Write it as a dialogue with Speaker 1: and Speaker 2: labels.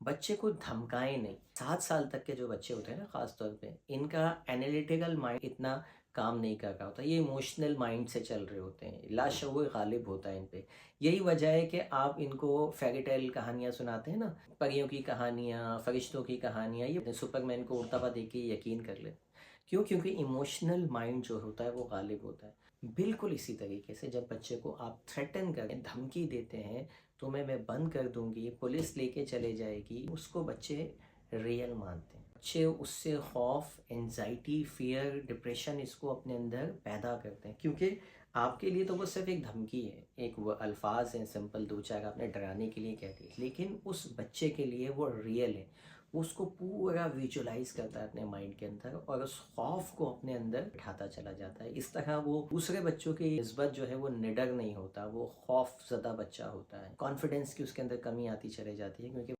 Speaker 1: बच्चे को धमकाएँ नहीं। 7 साल तक के जो बच्चे होते हैं ना ख़ास तौर पे, इनका एनालिटिकल माइंड इतना काम नहीं कर रहा होता। ये इमोशनल माइंड से चल रहे होते हैं। लाशऊर गालिब होता है इन पे। यही वजह है कि आप इनको फ़ेयरी टेल कहानियाँ सुनाते हैं ना, परियों की कहानियाँ, फ़रिश्तों की कहानियाँ, ये सुपरमैन को उड़ता हुआ देख के यकीन कर लेते हैं। क्यों? क्योंकि इमोशनल माइंड जो होता है वो गालिब होता है। बिल्कुल इसी तरीके से जब बच्चे को आप थ्रेटन करें, धमकी देते हैं, तुम्हें मैं बंद कर दूँगी, पुलिस लेके चले जाएगी, उसको बच्चे रियल मानते हैं। बच्चे उससे खौफ, एंग्ज़ायटी, फ़ियर, डिप्रेशन इसको अपने अंदर पैदा करते हैं क्योंकि आपके लिए तो वो सिर्फ़ एक धमकी है, एक वो अल्फ़ाज़ हैं सिंपल 2-4 आपने डराने के लिए कह दिए, लेकिन उस बच्चे के लिए वो रियल है। वो उसको पूरा विजुअलाइज़ करता है अपने माइंड के अंदर और उस खौफ को अपने अंदर बिठाता चला जाता है। इस तरह वो दूसरे बच्चों की निस्बत जो है वो निडर नहीं होता, वो खौफ़ ज़दा बच्चा होता है। कॉन्फिडेंस की उसके अंदर कमी आती चली जाती है क्योंकि